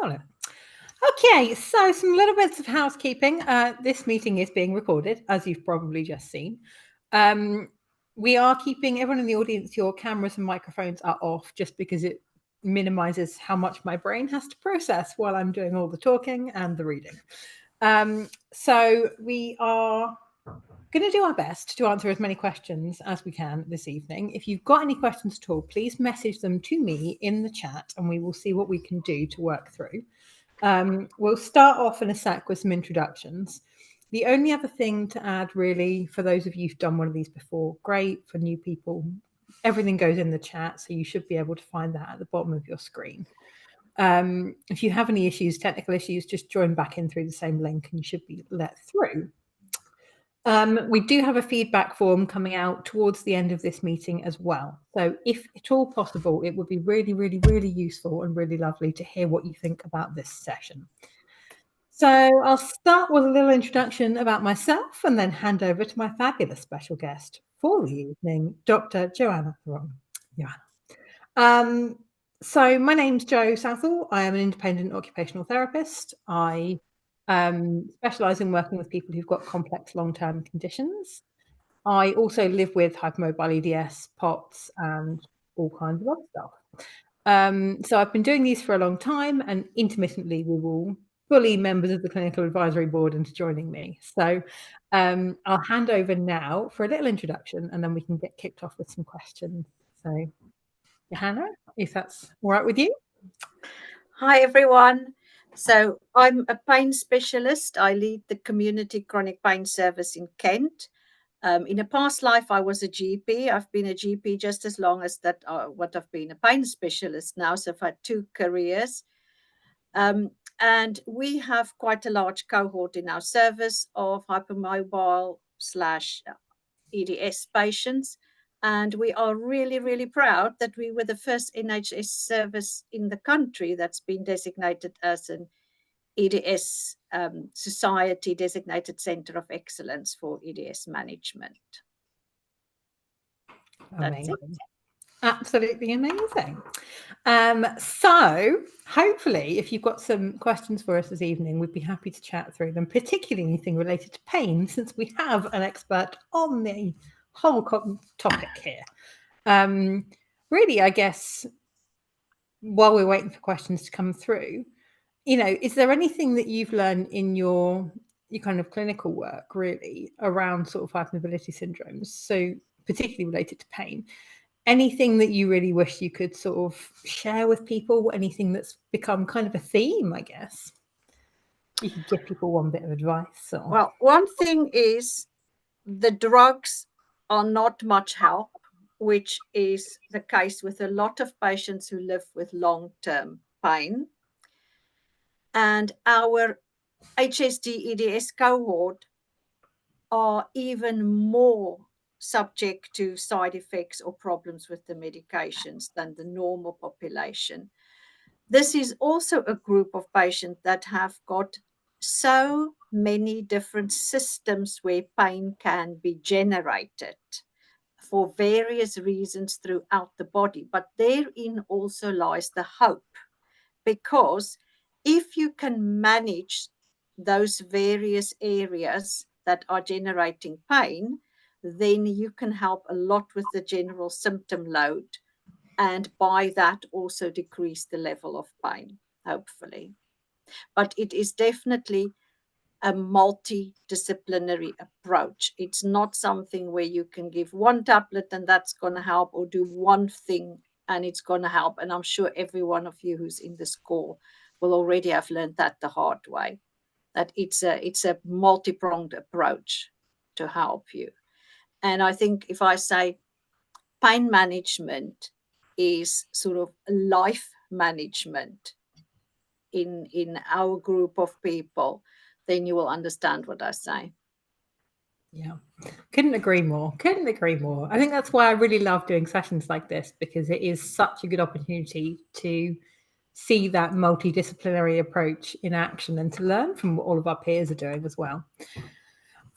Got it. Okay, so some little bits of housekeeping. This meeting is being recorded, as you've probably just seen. We are keeping everyone in the audience, your cameras and microphones are off just because it minimizes how much my brain has to process while I'm doing all the talking and the reading. So we are going to do our best to answer as many questions as we can this evening. If you've got any questions at all, please message them to me in the chat and we will see what we can do to work through. We'll start off in a sec with some introductions. The only other thing to add, really, for those of you who've done one of these before, great. For new people, everything goes in the chat, so you should be able to find that at the bottom of your screen. If you have any issues, technical issues, just join back in through the same link and you should be let through. We do have a feedback form coming out towards the end of this meeting as well. So if at all possible, it would be really, really, really useful and really lovely to hear what you think about this session. So I'll start with a little introduction about myself and then hand over to my fabulous special guest for the evening, Dr. Johanna Theron. Johanna. So my name's Jo Southall. I am an independent occupational therapist. I specialise in working with people who've got complex long-term conditions. I also live with hypermobility, EDS, POTS, and all kinds of other stuff. So I've been doing these for a long time, and intermittently we will bully members of the clinical advisory board into joining me. So I'll hand over now for a little introduction, and then we can get kicked off with some questions. So Johanna, if that's all right with you. Hi, everyone. So I'm a pain specialist. I lead the community chronic pain service in Kent. In a past life, I was a GP. I've been a GP just as long as that. What I've been a pain specialist now. So I've had 2 careers. And we have quite a large cohort in our service of hypermobile / EDS patients. And we are really, really proud that we were the first NHS service in the country that's been designated as an EDS Society designated Centre of Excellence for EDS management. Amazing. Absolutely amazing. So hopefully, if you've got some questions for us this evening, we'd be happy to chat through them, particularly anything related to pain, since we have an expert on the whole topic here. Really, I guess, while we're waiting for questions to come through, is there anything that you've learned in your kind of clinical work, really, around sort of hypermobility syndromes, so particularly related to pain? Anything that you really wish you could sort of share with people? Anything that's become kind of a theme, I guess? You could give people one bit of advice. Or... Well, one thing is the drugs are not much help, which is the case with a lot of patients who live with long-term pain. And our HSD EDS cohort are even more subject to side effects or problems with the medications than the normal population. This is also a group of patients that have got so many different systems where pain can be generated for various reasons throughout the body. But therein also lies the hope, because if you can manage those various areas that are generating pain, then you can help a lot with the general symptom load, and by that also decrease the level of pain, hopefully. But it is definitely a multidisciplinary approach. It's not something where you can give one tablet and that's going to help, or do one thing and it's going to help. And I'm sure every one of you who's in this call will already have learned that the hard way, that it's a multi-pronged approach to help you. And I think if I say pain management is sort of life management in our group of people, then you will understand what I say. Yeah, couldn't agree more. Couldn't agree more. I think that's why I really love doing sessions like this, because it is such a good opportunity to see that multidisciplinary approach in action and to learn from what all of our peers are doing as well.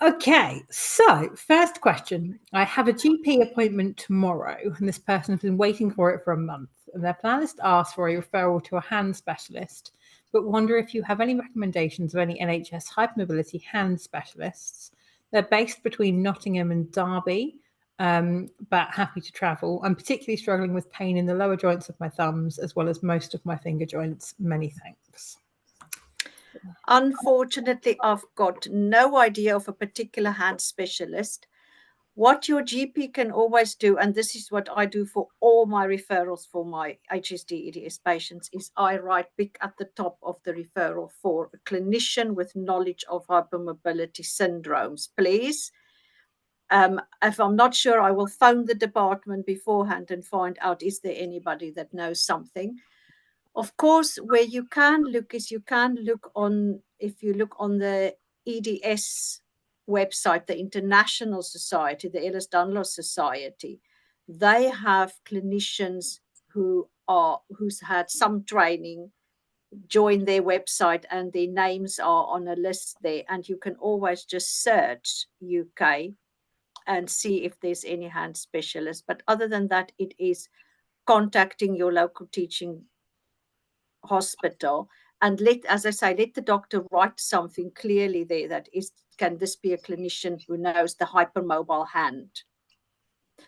Okay, so first question. I have a GP appointment tomorrow, and this person has been waiting for it for a month, and their plan is to ask for a referral to a hand specialist but wonder if you have any recommendations of any NHS hypermobility hand specialists. They're based between Nottingham and Derby, but happy to travel. I'm particularly struggling with pain in the lower joints of my thumbs as well as most of my finger joints. Many thanks. Unfortunately, I've got no idea of a particular hand specialist. What your GP can always do, and this is what I do for all my referrals for my HSD EDS patients, is I write big at the top of the referral for a clinician with knowledge of hypermobility syndromes, please. If I'm not sure, I will phone the department beforehand and find out, is there anybody that knows something? Of course, where you can look is you can look on, if you look on the EDS website, the International Society, the Ellis Dunlop Society, they have clinicians who's had some training join their website, and their names are on a list there, and you can always just search UK and see if there's any hand specialist. But other than that, it is contacting your local teaching hospital and as I say, let the doctor write something clearly there that is, can this be a clinician who knows the hypermobile hand?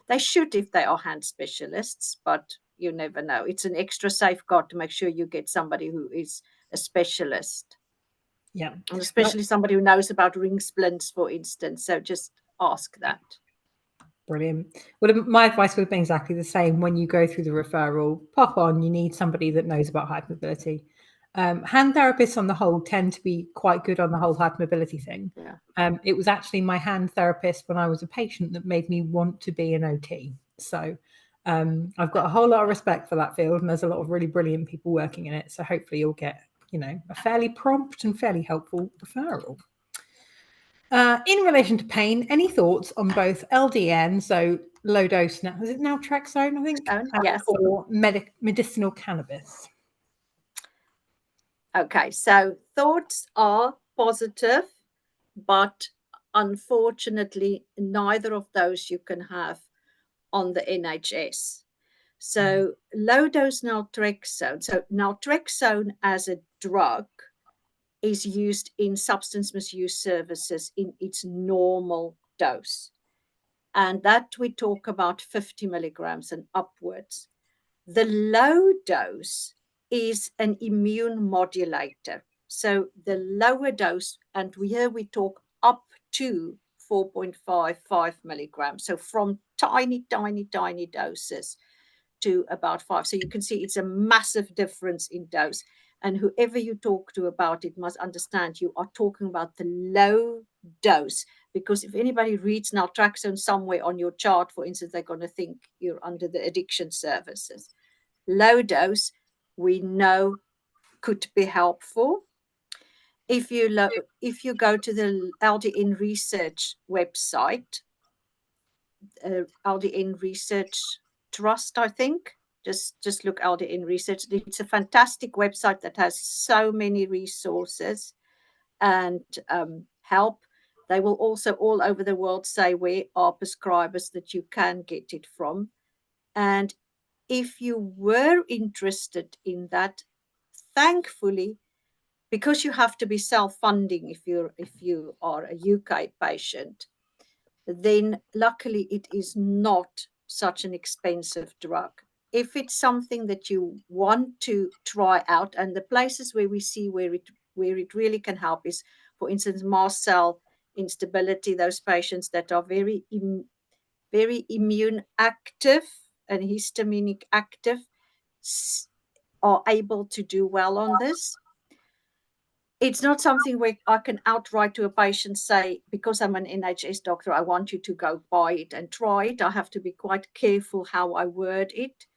They should if they are hand specialists, but you never know. It's an extra safeguard to make sure you get somebody who is a specialist. Yeah. And especially somebody who knows about ring splints, for instance. So just ask that. Brilliant. Well, my advice would have been exactly the same. When you go through the referral, pop on, you need somebody that knows about hypermobility. Hand therapists on the whole tend to be quite good on the whole hypermobility thing. Yeah. It was actually my hand therapist when I was a patient that made me want to be an OT. So I've got a whole lot of respect for that field, and there's a lot of really brilliant people working in it. So hopefully you'll get, a fairly prompt and fairly helpful referral. In relation to pain, any thoughts on both LDN, so low dose now, is it naltrexone, I think? Yes. Or medicinal cannabis? Okay, so thoughts are positive, but unfortunately, neither of those you can have on the NHS. So low dose naltrexone. So naltrexone as a drug is used in substance misuse services in its normal dose. And that we talk about 50 milligrams and upwards. The low dose is an immune modulator. So the lower dose, and here we talk up to 4.55 milligrams. So from tiny, tiny, tiny doses to about 5. So you can see it's a massive difference in dose. And whoever you talk to about it must understand you are talking about the low dose, because if anybody reads naltrexone somewhere on your chart, for instance, they're going to think you're under the addiction services. Low dose, we know, could be helpful. If you go to the LDN research website, LDN Research Trust, I think. Just look LDN Research. It's a fantastic website that has so many resources and help. They will also all over the world say where are prescribers that you can get it from. And if you were interested in that, thankfully, because you have to be self-funding if you are a UK patient, then luckily it is not such an expensive drug. If it's something that you want to try out, and the places where we see where it really can help is, for instance, mast cell instability, those patients that are very immune active and histaminic active are able to do well on this. It's not something where I can outright to a patient say, because I'm an NHS doctor, I want you to go buy it and try it. I have to be quite careful how I word it.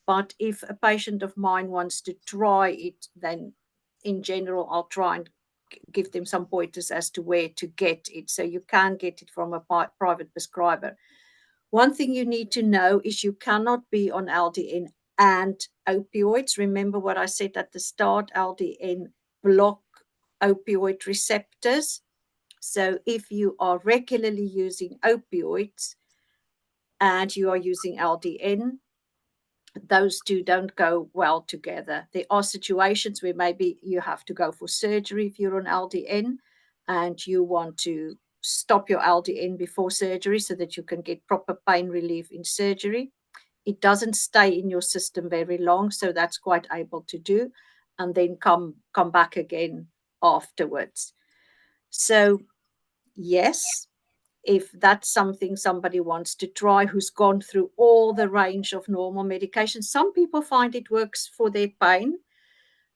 But if a patient of mine wants to try it, then in general, I'll try and give them some pointers as to where to get it. So you can get it from a private prescriber. One thing you need to know is you cannot be on LDN and opioids. Remember what I said at the start, LDN block opioid receptors. So if you are regularly using opioids and you are using LDN, those two don't go well together. There are situations where maybe you have to go for surgery if you're on LDN and you want to stop your LDN before surgery so that you can get proper pain relief in surgery. It doesn't stay in your system very long, so that's quite able to do, and then come back again afterwards. So yes, if that's something somebody wants to try who's gone through all the range of normal medication, some people find it works for their pain.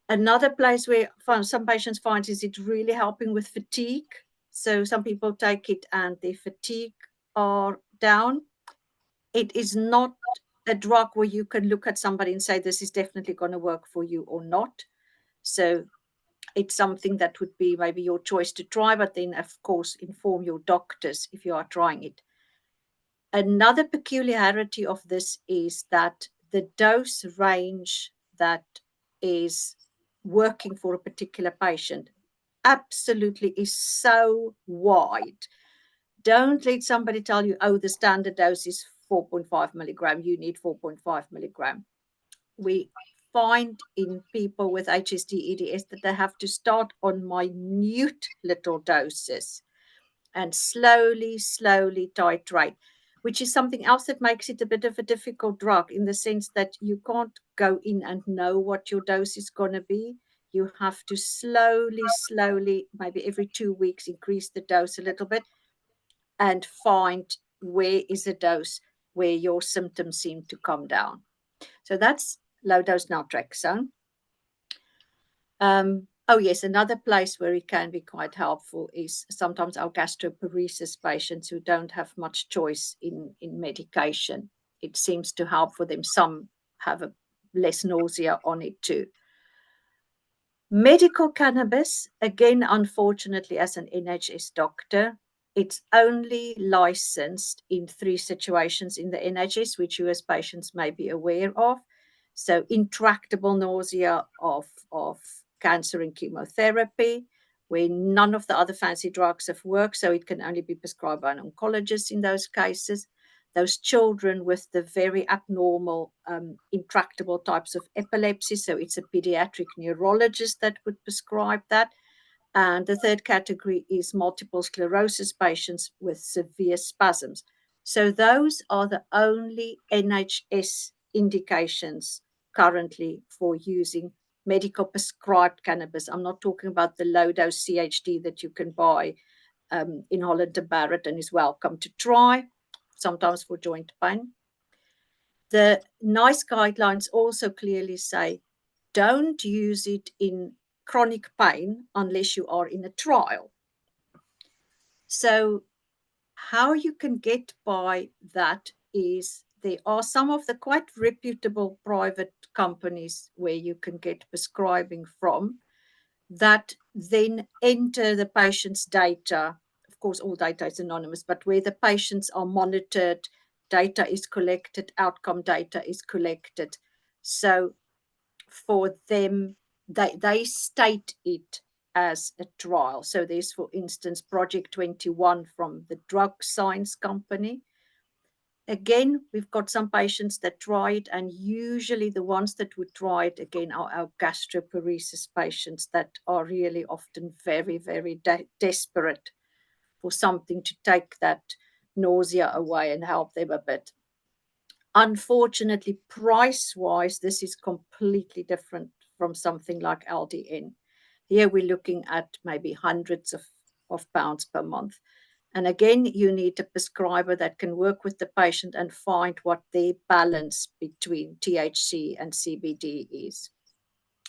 Another place where some patients find is it really helping with fatigue. So some people take it and their fatigue are down. It is not a drug where you can look at somebody and say, this is definitely going to work for you or not. So it's something that would be maybe your choice to try, but then, of course, inform your doctors if you are trying it. Another peculiarity of this is that the dose range that is working for a particular patient absolutely is so wide. Don't let somebody tell you, oh, the standard dose is 4.5 milligram, you need 4.5 milligram. We find in people with HSD EDS that they have to start on minute little doses and slowly titrate, which is something else that makes it a bit of a difficult drug in the sense that you can't go in and know what your dose is going to be. You have to slowly, maybe every 2 weeks, increase the dose a little bit and find where is a dose where your symptoms seem to come down. So that's low dose naltrexone. Oh yes, another place where it can be quite helpful is sometimes our gastroparesis patients who don't have much choice in medication. It seems to help for them. Some have a less nausea on it too. Medical cannabis, again, unfortunately, as an NHS doctor, it's only licensed in 3 situations in the NHS, which you as patients may be aware of. So intractable nausea of cancer and chemotherapy, where none of the other fancy drugs have worked, so it can only be prescribed by an oncologist in those cases. Those children with the very abnormal, intractable types of epilepsy, so it's a pediatric neurologist that would prescribe that. And the third category is multiple sclerosis patients with severe spasms. So those are the only NHS indications currently for using medical prescribed cannabis. I'm not talking about the low dose CHD that you can buy in Holland and Barrett and is welcome to try, sometimes for joint pain. The NICE guidelines also clearly say don't use it in chronic pain unless you are in a trial. So how you can get by that is there are some of the quite reputable private companies where you can get prescribing from that then enter the patient's data. Of course, all data is anonymous, but where the patients are monitored, data is collected, outcome data is collected. So for them, they state it as a trial. So there's, for instance, Project 21 from the drug science company. Again, we've got some patients that try it, and usually the ones that would try it again are our gastroparesis patients that are really often very desperate for something to take that nausea away and help them a bit. Unfortunately, price-wise, this is completely different from something like LDN. Here we're looking at maybe hundreds of pounds per month. And again, you need a prescriber that can work with the patient and find what their balance between THC and CBD is,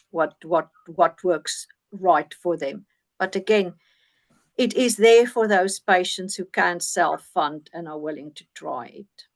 what works right for them. But again, it is there for those patients who can self-fund and are willing to try it.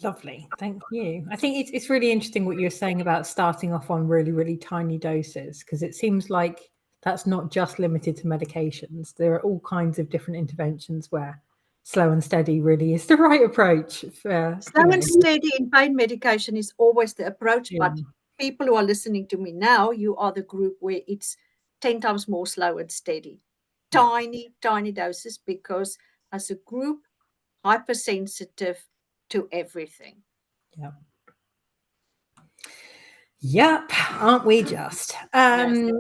Lovely, thank you. I think it's really interesting what you're saying about starting off on really tiny doses, because it seems like that's not just limited to medications. There are all kinds of different interventions where slow and steady really is the right approach. Slow and steady in pain medication is always the approach, Yeah. but people who are listening to me now, you are the group where it's 10 times more slow and steady. Tiny doses, because as a group, hypersensitive to everything. Yeah. Yep, aren't we just? Yes.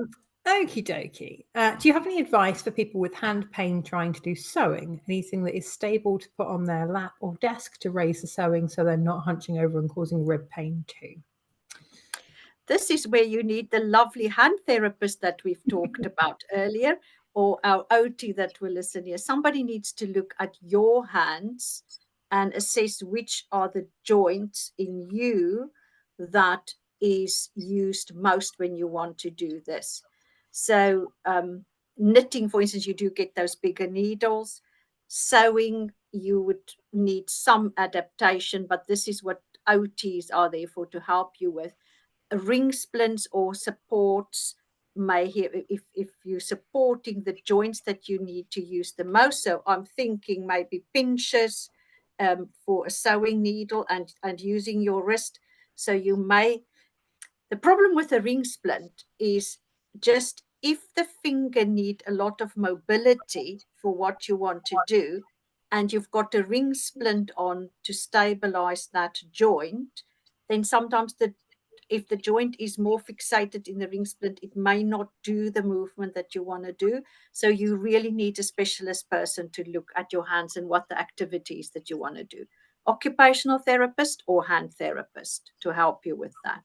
Okie dokie. Do you have any advice for people with hand pain trying to do sewing? Anything that is stable to put on their lap or desk to raise the sewing so they're not hunching over and causing rib pain too? This is where you need the lovely hand therapist that we've talked about earlier, or our OT that will listen here. Somebody needs to look at your hands and assess which are the joints in you that is used most when you want to do this. So knitting, for instance, you do get those bigger needles. Sewing, you would need some adaptation, but this is what OTs are there for, to help you with. Ring splints or supports may here, if you're supporting the joints that you need to use the most. So I'm thinking maybe pinches for a sewing needle and using your wrist. So you may, the problem with a ring splint is just if the finger need a lot of mobility for what you want to do, and you've got a ring splint on to stabilize that joint, then sometimes if the joint is more fixated in the ring splint, it may not do the movement that you want to do. So you really need a specialist person to look at your hands and what the activities that you want to do. Occupational therapist or hand therapist to help you with that.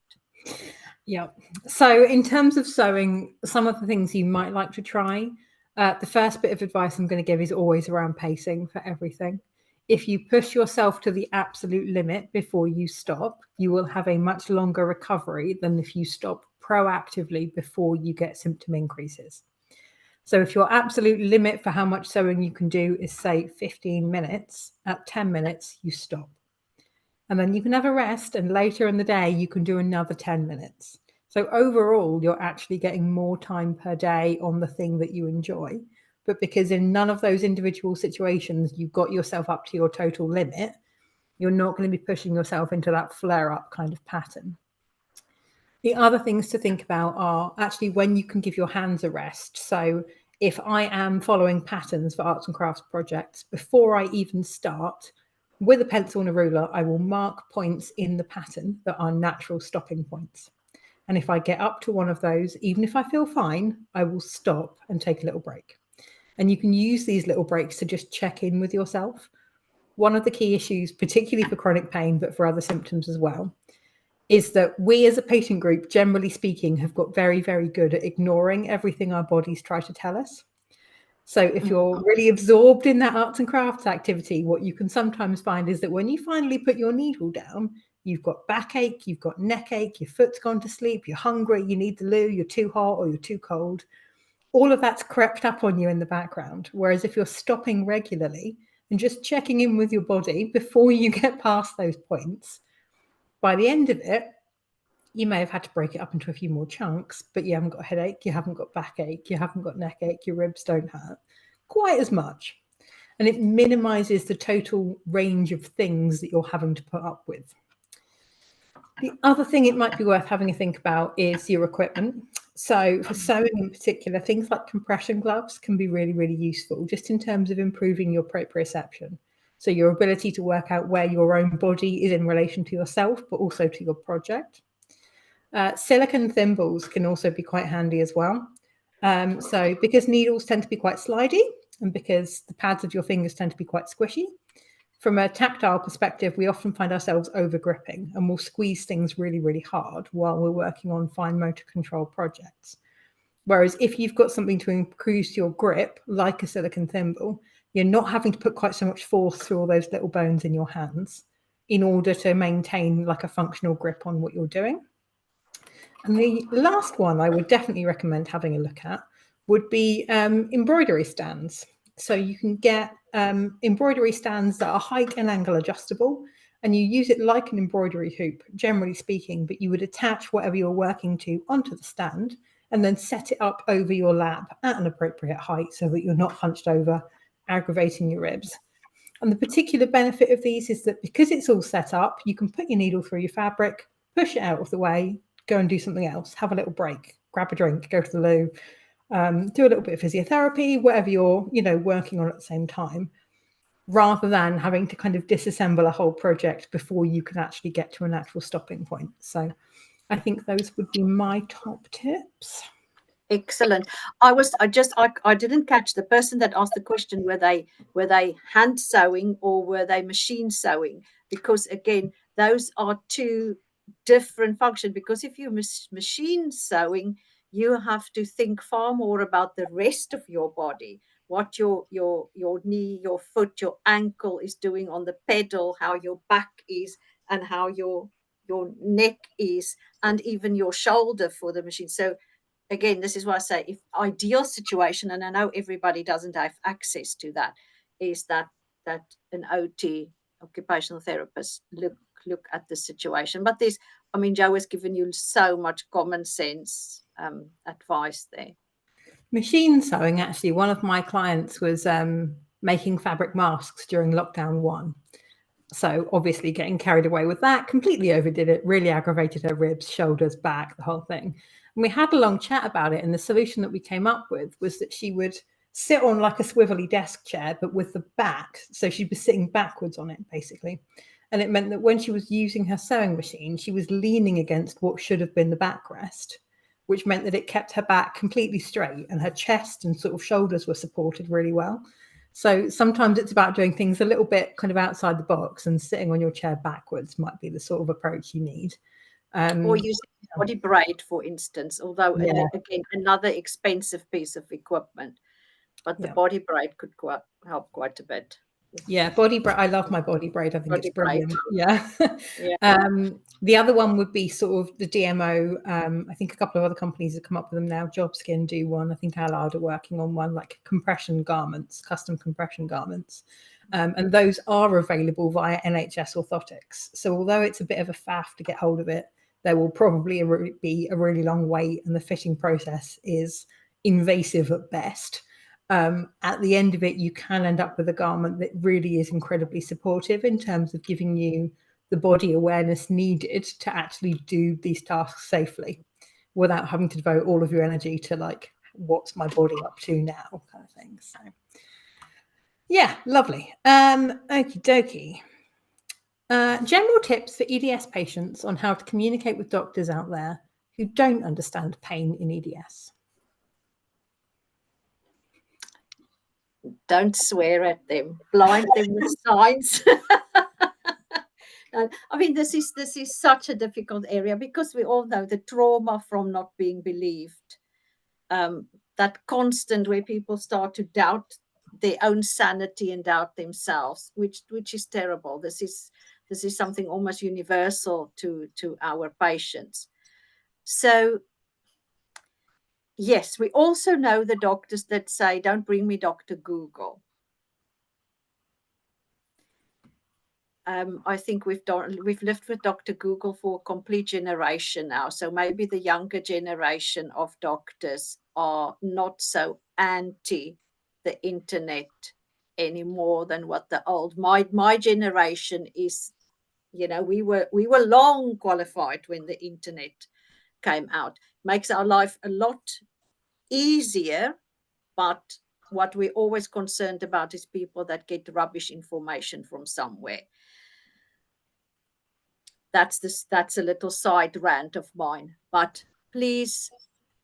Yeah. So in terms of sewing, some of the things you might like to try, the first bit of advice I'm going to give is always around pacing for everything. If you push yourself to the absolute limit before you stop, you will have a much longer recovery than if you stop proactively before you get symptom increases. So if your absolute limit for how much sewing you can do is, say, 15 minutes, at 10 minutes, you stop. And then you can have a rest, and later in the day, you can do another 10 minutes. So overall, you're actually getting more time per day on the thing that you enjoy. But because in none of those individual situations, you got yourself up to your total limit, you're not going to be pushing yourself into that flare-up kind of pattern. The other things to think about are actually when you can give your hands a rest. So if I am following patterns for arts and crafts projects, before I even start, with a pencil and a ruler, I will mark points in the pattern that are natural stopping points. And if I get up to one of those, even if I feel fine, I will stop and take a little break. And you can use these little breaks to just check in with yourself. One of the key issues, particularly for chronic pain, but for other symptoms as well, is that we as a patient group, generally speaking, have got very, very good at ignoring everything our bodies try to tell us. So if you're really absorbed in that arts and crafts activity, what you can sometimes find is that when you finally put your needle down, you've got backache, you've got neck ache, your foot's gone to sleep, you're hungry, you need the loo, you're too hot or you're too cold. All of that's crept up on you in the background. Whereas if you're stopping regularly and just checking in with your body before you get past those points, by the end of it, you may have had to break it up into a few more chunks, but you haven't got a headache, you haven't got backache, you haven't got neck ache, your ribs don't hurt quite as much. And it minimizes the total range of things that you're having to put up with. The other thing it might be worth having a think about is your equipment. So for sewing in particular, things like compression gloves can be really, really useful just in terms of improving your proprioception. So your ability to work out where your own body is in relation to yourself, but also to your project. Silicone thimbles can also be quite handy as well. So because needles tend to be quite slidey and because the pads of your fingers tend to be quite squishy, from a tactile perspective, we often find ourselves over gripping and we'll squeeze things really, really hard while we're working on fine motor control projects. Whereas if you've got something to increase your grip, like a silicone thimble, you're not having to put quite so much force through all those little bones in your hands in order to maintain like a functional grip on what you're doing. And the last one I would definitely recommend having a look at would be embroidery stands. So you can get embroidery stands that are height and angle adjustable, and you use it like an embroidery hoop, generally speaking, but you would attach whatever you're working to onto the stand and then set it up over your lap at an appropriate height so that you're not hunched over, aggravating your ribs. And the particular benefit of these is that because it's all set up, you can put your needle through your fabric, push it out of the way, go and do something else, have a little break, grab a drink, go to the loo, do a little bit of physiotherapy, whatever you're, working on at the same time. rather than having to kind of disassemble a whole project before you can actually get to an actual stopping point. So I think those would be my top tips. Excellent. I didn't catch the person that asked the question. Were they hand sewing or were they machine sewing? Because again, those are two different functions. Because if you're machine sewing, you have to think far more about the rest of your body, what your knee, your foot, your ankle is doing on the pedal, how your back is, and how your neck is, and even your shoulder for the machine. So again, this is why I say, if ideal situation, and I know everybody doesn't have access to that, is that an OT, occupational therapist, look at the situation. But this, I mean, Jo has given you so much common sense advice there. Machine sewing, actually, one of my clients was making fabric masks during lockdown 1. So obviously getting carried away with that, completely overdid it, really aggravated her ribs, shoulders, back, the whole thing. And we had a long chat about it. And the solution that we came up with was that she would sit on like a swivelly desk chair, but with the back. So she'd be sitting backwards on it, basically. And it meant that when she was using her sewing machine, she was leaning against what should have been the backrest, which meant that it kept her back completely straight and her chest and sort of shoulders were supported really well. So sometimes it's about doing things a little bit kind of outside the box, and sitting on your chair backwards might be the sort of approach you need. Or using body braid, for instance, although Yeah. again, another expensive piece of equipment, but the Yeah. body braid could help quite a bit. Yeah, body braid. I love my body braid. I think Body it's brilliant. braid. Yeah. Yeah. The other one would be sort of the DMO. I think a couple of other companies have come up with them now. Jobskin do one. I think Allard are working on one, like compression garments, custom compression garments. And those are available via NHS orthotics. So although it's a bit of a faff to get hold of it, there will probably be a really long wait, and the fitting process is invasive at best. At the end of it, you can end up with a garment that really is incredibly supportive in terms of giving you the body awareness needed to actually do these tasks safely without having to devote all of your energy to like, what's my body up to now kind of thing. So yeah, lovely. Okie dokie. General tips for EDS patients on how to communicate with doctors out there who don't understand pain in EDS. Don't swear at them. Blind them with signs. I mean, this is such a difficult area because we all know the trauma from not being believed. That constant where people start to doubt their own sanity and doubt themselves, which is terrible. This is something almost universal to our patients. So yes, we also know the doctors that say, "Don't bring me Dr. Google." I think we've lived with Dr. Google for a complete generation now. So maybe the younger generation of doctors are not so anti the internet anymore than what the old my generation is. You know, we were long qualified when the internet came out. Makes our life a lot easier, but what we're always concerned about is people that get rubbish information from somewhere. That's a little side rant of mine, but please,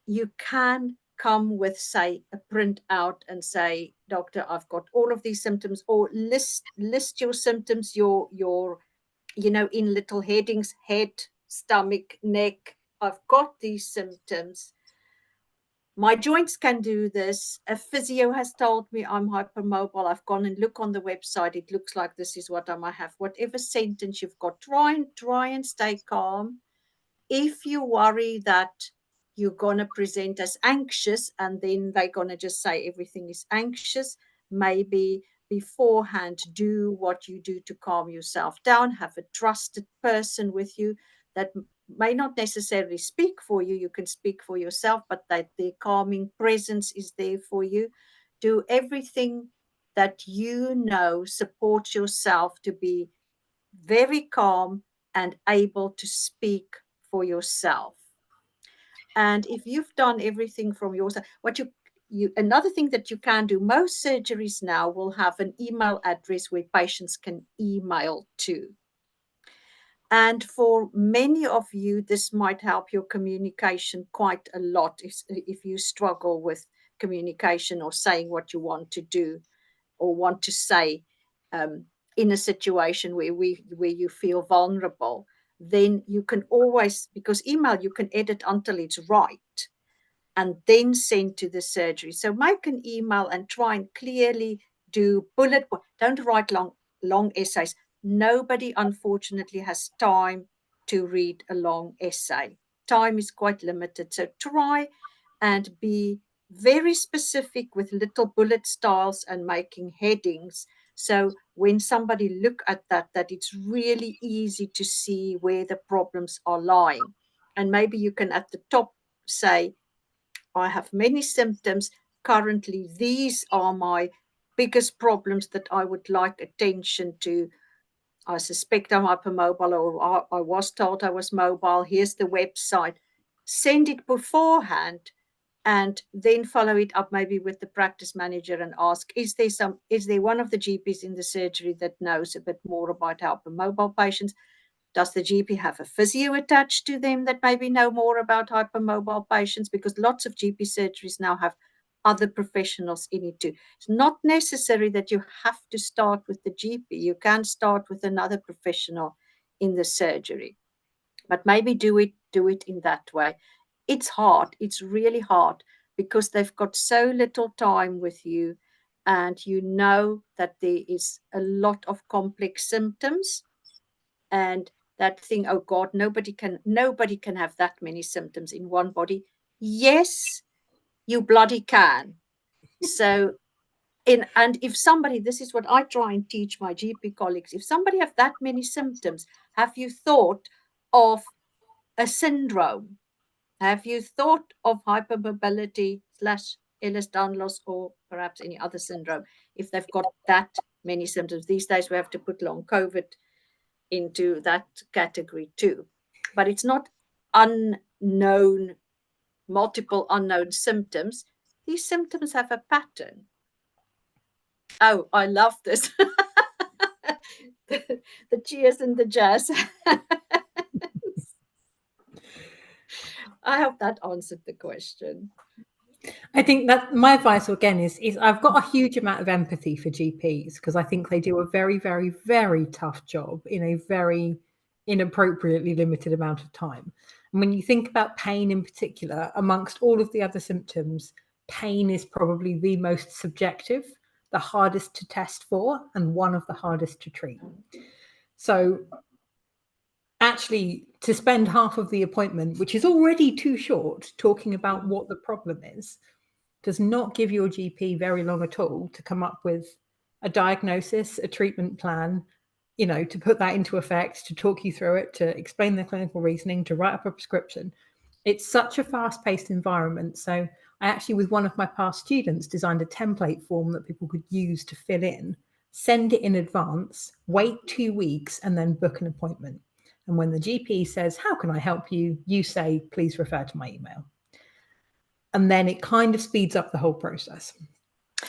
you can come with, say, a printout and say, "Doctor, I've got all of these symptoms," or list your symptoms, your in little headings: head, stomach, neck. I've got these symptoms. My joints can do this. A physio has told me I'm hypermobile. I've gone and looked on the website. It looks like this is what I might have. Whatever sentence you've got, try and stay calm. If you worry that you're going to present as anxious and then they're going to just say everything is anxious, maybe beforehand do what you do to calm yourself down. Have a trusted person with you that may not necessarily speak for you. You can speak for yourself, but that their calming presence is there for you. Do everything that you know supports yourself to be very calm and able to speak for yourself. And if you've done everything from yourself, another thing that you can do, most surgeries now will have an email address where patients can email to. And for many of you, this might help your communication quite a lot if you struggle with communication or saying what you want to do or want to say in a situation where you feel vulnerable. Then you can always, because email you can edit until it's right and then send to the surgery. So make an email and try and clearly do bullet. Don't write long essays. Nobody, unfortunately, has time to read a long essay. Time is quite limited. So try and be very specific with little bullet styles and making headings. So when somebody look at that it's really easy to see where the problems are lying. And maybe you can at the top say, I have many symptoms. Currently, these are my biggest problems that I would like attention to. I suspect I'm hypermobile, or I was told I was mobile. Here's the website. Send it beforehand and then follow it up maybe with the practice manager and ask, is there one of the GPs in the surgery that knows a bit more about hypermobile patients? Does the GP have a physio attached to them that maybe know more about hypermobile patients? Because lots of GP surgeries now have other professionals in it too. It's not necessary that you have to start with the GP. You can start with another professional in the surgery, but maybe do it in that way. It's hard. It's really hard because they've got so little time with you, and you know that there is a lot of complex symptoms. And that thing, oh God, nobody can have that many symptoms in one body. Yes, you bloody can. So and if somebody, this is what I try and teach my GP colleagues, if somebody have that many symptoms, have you thought of a syndrome? Have you thought of hypermobility / Ehlers-Danlos, or perhaps any other syndrome? If they've got that many symptoms, these days we have to put long COVID into that category too. But it's not unknown, multiple unknown symptoms. These symptoms have a pattern. Oh, I love this. the cheers and the jazz. I hope that answered the question. I think that my advice again is I've got a huge amount of empathy for GPs because I think they do a very, very, very tough job in a very inappropriately limited amount of time. And when you think about pain in particular, amongst all of the other symptoms, pain is probably the most subjective, the hardest to test for, and one of the hardest to treat. So actually, to spend half of the appointment, which is already too short, talking about what the problem is, does not give your GP very long at all to come up with a diagnosis, a treatment plan, to put that into effect, to talk you through it, to explain the clinical reasoning, to write up a prescription. It's such a fast-paced environment. So I actually, with one of my past students, designed a template form that people could use to fill in, send it in advance, wait 2 weeks, and then book an appointment. And when the GP says, "How can I help you?" you say, "Please refer to my email." And then it kind of speeds up the whole process.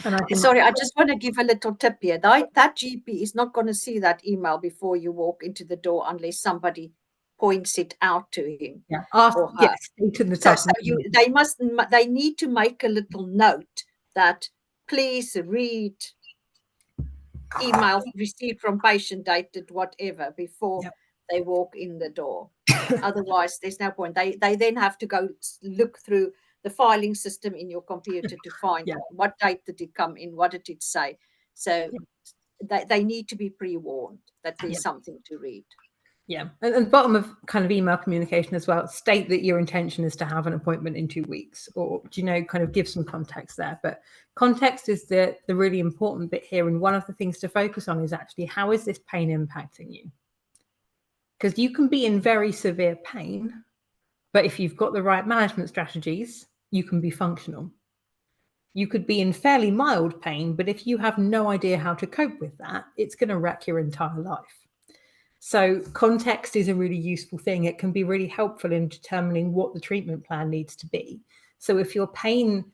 And I think, sorry, I just want to give a little tip here. That GP is not going to see that email before you walk into the door unless somebody points it out to him. Yeah, or her. yes, to the top. So they need to make a little note that please read email received from patient dated whatever before they walk in the door. Otherwise, there's no point. They then have to go look through the filing system in your computer to find what date did it come in, what did it say. So they need to be pre-warned that there's something to read. Yeah. And bottom of kind of email communication as well, state that your intention is to have an appointment in 2 weeks, or, kind of give some context there. But context is the really important bit here. And one of the things to focus on is actually, how is this pain impacting you? Because you can be in very severe pain, but if you've got the right management strategies, you can be functional. You could be in fairly mild pain, but if you have no idea how to cope with that, it's going to wreck your entire life. So context is a really useful thing. It can be really helpful in determining what the treatment plan needs to be. So if your pain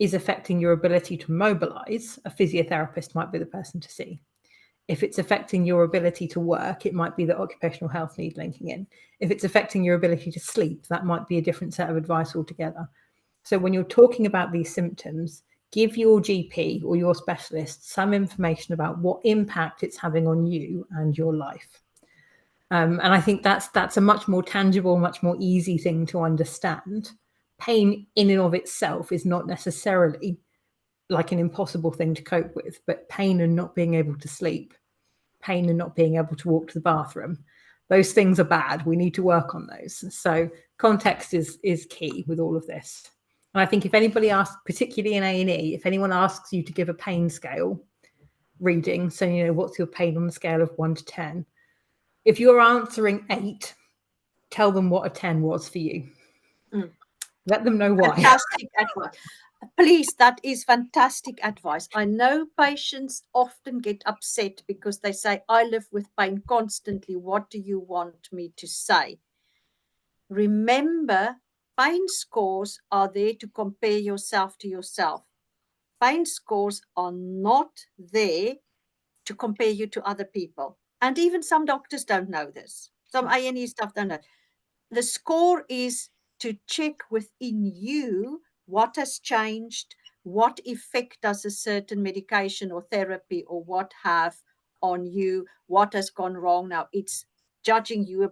is affecting your ability to mobilize, a physiotherapist might be the person to see. If it's affecting your ability to work, it might be the occupational health need linking in. If it's affecting your ability to sleep, that might be a different set of advice altogether. So when you're talking about these symptoms, give your GP or your specialist some information about what impact it's having on you and your life. And I think that's a much more tangible, much more easy thing to understand. Pain in and of itself is not necessarily like an impossible thing to cope with, but pain and not being able to sleep, pain and not being able to walk to the bathroom, those things are bad. We need to work on those. So context is key with all of this. And I think if anybody asks, particularly in A&E, if anyone asks you to give a pain scale reading, so what's your pain on the scale of 1 to 10, if you're answering 8, tell them what a 10 was for you. Let them know why. Fantastic advice. Please, that is fantastic advice. I know patients often get upset because they say, I live with pain constantly. What do you want me to say? Remember, pain scores are there to compare yourself to yourself. Pain scores are not there to compare you to other people. And even some doctors don't know this. Some A&E staff don't know. The score is to check within you what has changed, what effect does a certain medication or therapy or what have on you, what has gone wrong. Now it's judging you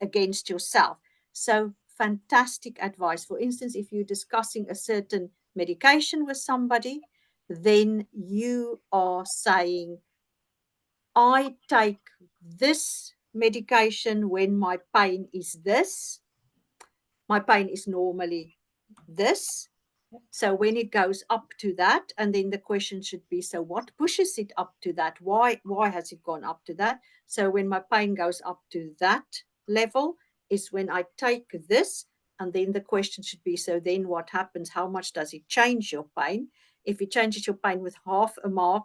against yourself. So fantastic advice. For instance, if you're discussing a certain medication with somebody, then you are saying, I take this medication when my pain is this. My pain is normally this. So when it goes up to that, and then the question should be, so what pushes it up to that? Why has it gone up to that? So when my pain goes up to that level is when I take this, and then the question should be, so then what happens? How much does it change your pain? If it changes your pain with half a mark,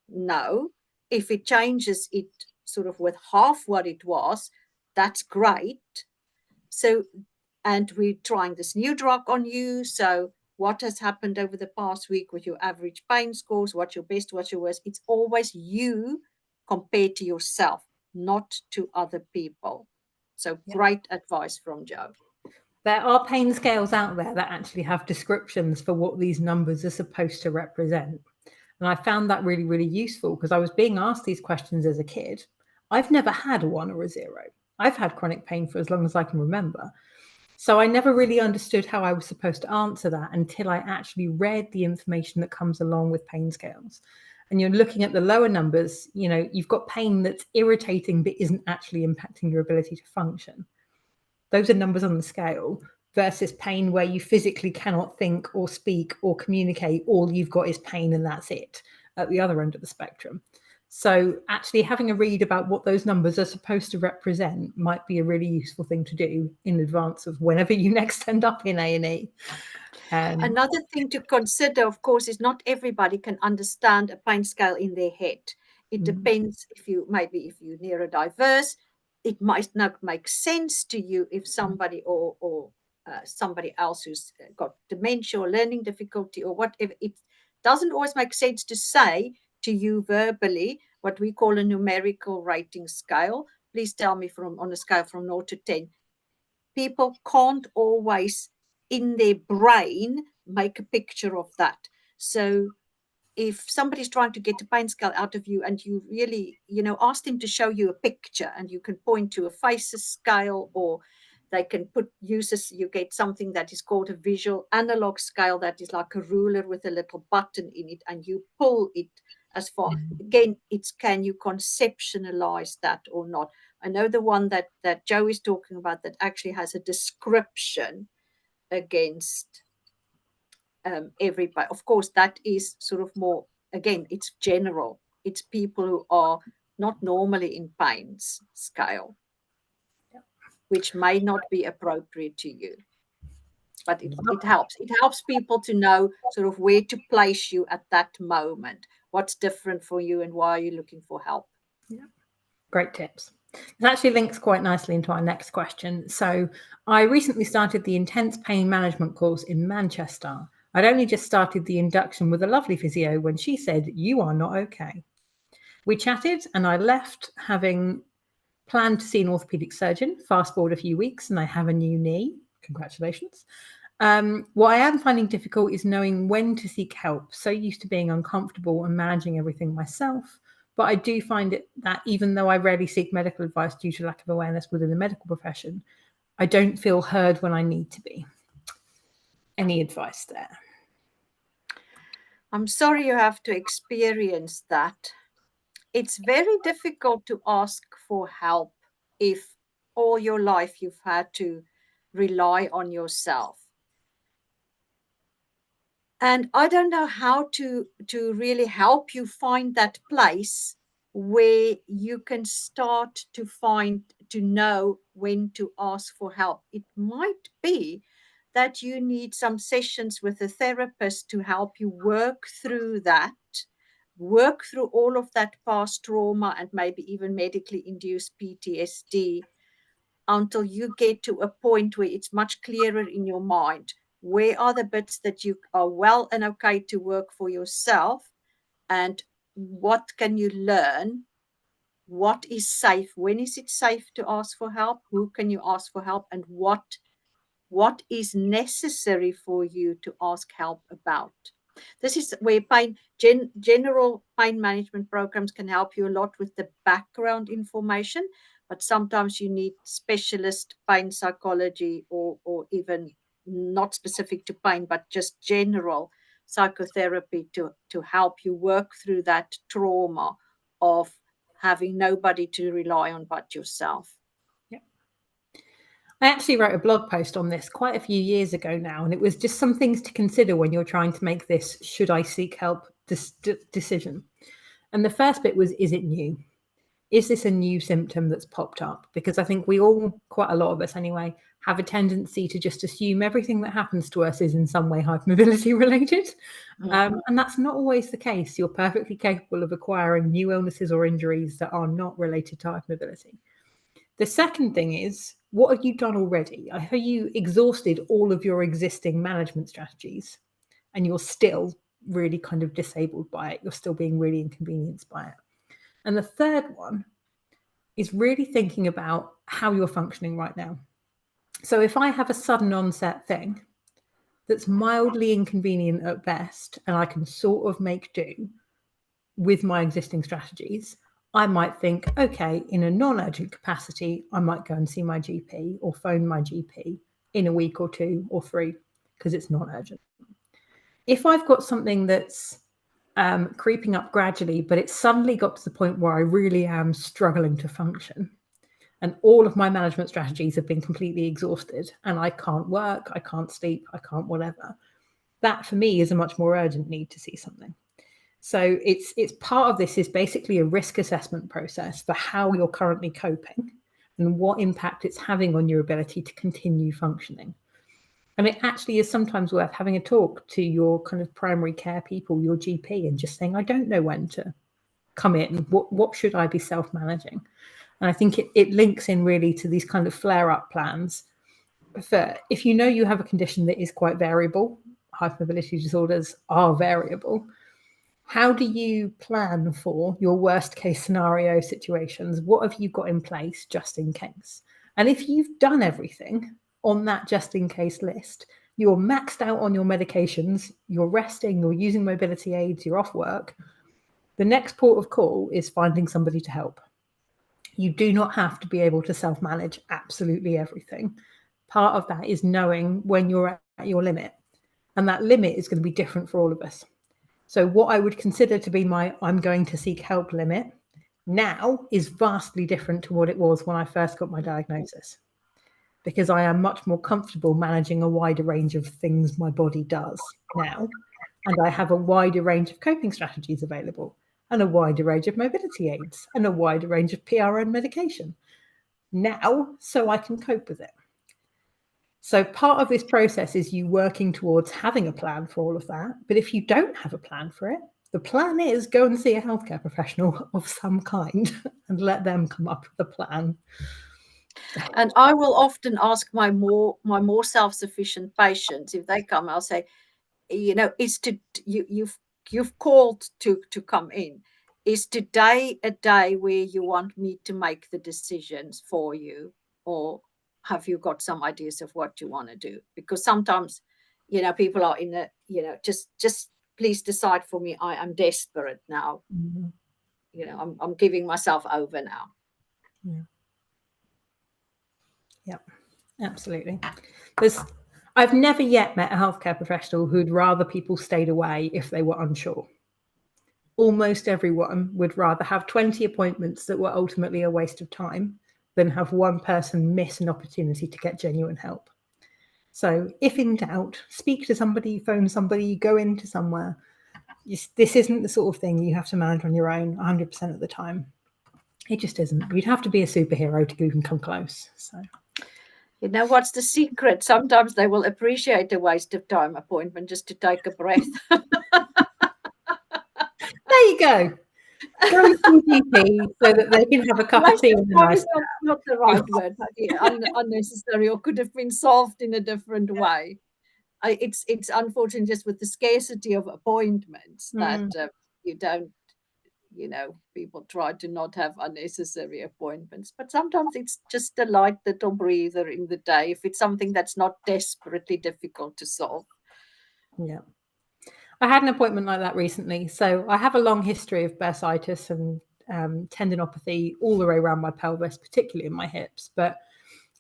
no. If it changes it sort of with half what it was, that's great. So, and we're trying this new drug on you. So what has happened over the past week with your average pain scores? What's your best, what's your worst? It's always you compared to yourself, not to other people. So great advice from Jo. There are pain scales out there that actually have descriptions for what these numbers are supposed to represent. And I found that really, really useful because I was being asked these questions as a kid. I've never had a 1 or a 0. I've had chronic pain for as long as I can remember. So I never really understood how I was supposed to answer that until I actually read the information that comes along with pain scales. And you're looking at the lower numbers, you've got pain that's irritating but isn't actually impacting your ability to function. Those are numbers on the scale versus pain where you physically cannot think or speak or communicate. All you've got is pain and that's it at the other end of the spectrum. So actually having a read about what those numbers are supposed to represent might be a really useful thing to do in advance of whenever you next end up in A&E. Another thing to consider, of course, is not everybody can understand a pain scale in their head. It depends if you're neurodiverse. It might not make sense to you if somebody or somebody else who's got dementia or learning difficulty or whatever. It doesn't always make sense to say to you verbally what we call a numerical rating scale. Please tell me on a scale from 0 to 10. People can't always in their brain make a picture of that. So if somebody's trying to get a pain scale out of you and you really, ask them to show you a picture and you can point to a faces scale, or they can you get something that is called a visual analog scale that is like a ruler with a little button in it and you pull it as far. Again, it's can you conceptualize that or not? I know the one that Jo is talking about that actually has a description against everybody. Of course, that is sort of more, again, it's general. It's people who are not normally in pains scale, which may not be appropriate to you. But it helps. It helps people to know sort of where to place you at that moment. What's different for you and why are you looking for help? Yeah. Great tips. It actually links quite nicely into our next question. So I recently started the Intense Pain Management course in Manchester. I'd only just started the induction with a lovely physio when she said, "You are not okay." We chatted and I left having planned to see an orthopedic surgeon. Fast forward a few weeks and I have a new knee. Congratulations. What I am finding difficult is knowing when to seek help. So used to being uncomfortable and managing everything myself. But I do find it that even though I rarely seek medical advice due to lack of awareness within the medical profession, I don't feel heard when I need to be. Any advice there? I'm sorry you have to experience that. It's very difficult to ask for help if all your life you've had to rely on yourself. And I don't know how to really help you find that place where you can start to know when to ask for help. It might be that you need some sessions with a therapist to help you work through all of that past trauma and maybe even medically induced PTSD until you get to a point where it's much clearer in your mind. Where are the bits that you are well and okay to work for yourself? And what can you learn? What is safe? When is it safe to ask for help? Who can you ask for help? And what is necessary for you to ask help about? This is where general pain management programs can help you a lot with the background information, but sometimes you need specialist pain psychology or even not specific to pain, but just general psychotherapy to help you work through that trauma of having nobody to rely on but yourself. I actually wrote a blog post on this quite a few years ago now, and it was just some things to consider when you're trying to make this should I seek help decision. And the first bit was, is it new? Is this a new symptom that's popped up? Because I think we all, quite a lot of us anyway, have a tendency to just assume everything that happens to us is in some way hypermobility related. And that's not always the case. You're perfectly capable of acquiring new illnesses or injuries that are not related to hypermobility. The second thing is, what have you done already? Have you exhausted all of your existing management strategies and you're still really kind of disabled by it? You're still being really inconvenienced by it. And the third one is really thinking about how you're functioning right now. So if I have a sudden onset thing that's mildly inconvenient at best, and I can sort of make do with my existing strategies, I might think, okay, in a non-urgent capacity, I might go and see my GP or phone my GP in a week or 2 or 3 because it's not urgent. If I've got something that's creeping up gradually, but it's suddenly got to the point where I really am struggling to function, and all of my management strategies have been completely exhausted, and I can't work, I can't sleep, I can't whatever, that for me is a much more urgent need to see something. So it's part of this is basically a risk assessment process for how you're currently coping and what impact it's having on your ability to continue functioning. And it actually is sometimes worth having a talk to your kind of primary care people, your GP, and just saying, I don't know when to come in. What should I be self-managing? And I think it links in really to these kind of flare-up plans. For if you know you have a condition that is quite variable, hypermobility disorders are variable, how do you plan for your worst case scenario situations? What have you got in place just in case? And if you've done everything on that just in case list, you're maxed out on your medications, you're resting, you're using mobility aids, you're off work, the next port of call is finding somebody to help. You do not have to be able to self-manage absolutely everything. Part of that is knowing when you're at your limit. And that limit is going to be different for all of us. So what I would consider to be my I'm going to seek help limit now is vastly different to what it was when I first got my diagnosis, because I am much more comfortable managing a wider range of things my body does now. And I have a wider range of coping strategies available and a wider range of mobility aids and a wider range of PRN medication now, so I can cope with it. So part of this process is you working towards having a plan for all of that. But if you don't have a plan for it, the plan is go and see a healthcare professional of some kind and let them come up with a plan. And I will often ask my more self-sufficient patients, if they come, I'll say, is to you've called to come in. Is today a day where you want me to make the decisions for you, or have you got some ideas of what you want to do? Because sometimes, people are in a, just please decide for me. I am desperate now. Mm-hmm. I'm giving myself over now. Yeah. Yep, absolutely. I've never yet met a healthcare professional who'd rather people stayed away if they were unsure. Almost everyone would rather have 20 appointments that were ultimately a waste of time than have one person miss an opportunity to get genuine help. So if in doubt, speak to somebody, phone somebody, go into somewhere. This isn't the sort of thing you have to manage on your own 100% of the time. It just isn't. You'd have to be a superhero to even come close. So, what's the secret? Sometimes they will appreciate a waste of time appointment just to take a breath. there you go. Go and see GP so that they can have a cup of tea and a nice. Not the right word, but unnecessary, or could have been solved in a different way. It's unfortunate, just with the scarcity of appointments, that you don't, people try to not have unnecessary appointments. But sometimes it's just a light little breather in the day if it's something that's not desperately difficult to solve. Yeah. I had an appointment like that recently. So I have a long history of bursitis and tendinopathy all the way around my pelvis, particularly in my hips. But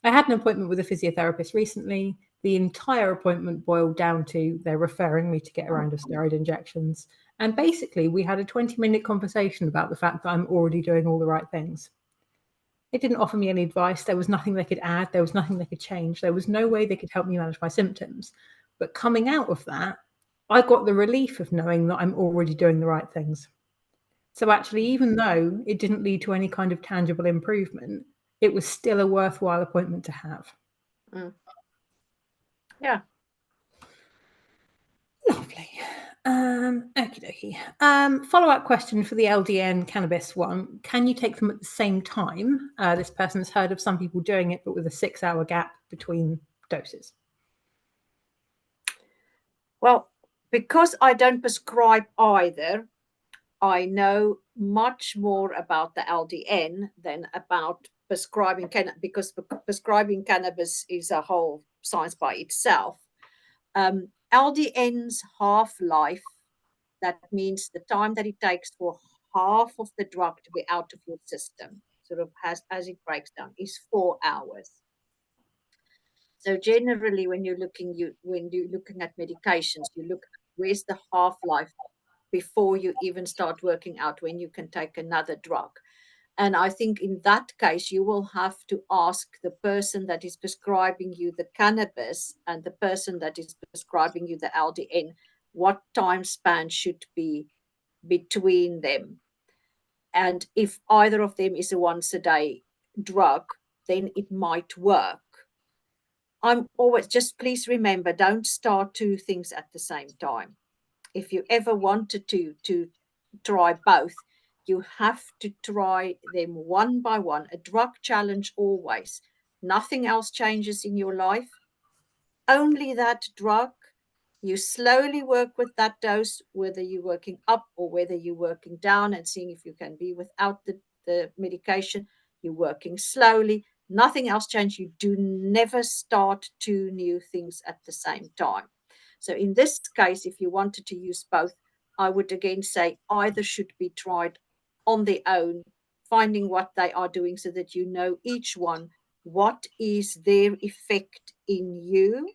I had an appointment with a physiotherapist recently. The entire appointment boiled down to they're referring me to get a round of steroid injections. And basically, we had a 20-minute conversation about the fact that I'm already doing all the right things. It didn't offer me any advice. There was nothing they could add. There was nothing they could change. There was no way they could help me manage my symptoms. But coming out of that, I got the relief of knowing that I'm already doing the right things. So actually, even though it didn't lead to any kind of tangible improvement, it was still a worthwhile appointment to have. Yeah. Lovely. Okie dokie. Follow-up question for the LDN cannabis one. Can you take them at the same time? This person's heard of some people doing it, but with a 6-hour gap between doses. Well, because I don't prescribe either, I know much more about the LDN than about prescribing cannabis, because prescribing cannabis is a whole science by itself. LDN's half-life, that means the time that it takes for half of the drug to be out of your system, sort of as it breaks down, is 4 hours. So generally, when you're looking at medications, you look at where's the half-life before you even start working out when you can take another drug. And I think in that case, you will have to ask the person that is prescribing you the cannabis and the person that is prescribing you the LDN, what time span should be between them. And if either of them is a once a day drug, then it might work. I'm always, just please remember, don't start two things at the same time. If you ever wanted to try both, you have to try them one by one, a drug challenge always. Nothing else changes in your life, only that drug. You slowly work with that dose, whether you're working up or whether you're working down, and seeing if you can be without the medication. You're working slowly. Nothing else changes. You do never start two new things at the same time. So in this case, if you wanted to use both, I would again say either should be tried on their own, finding what they are doing so that you know each one, what is their effect in you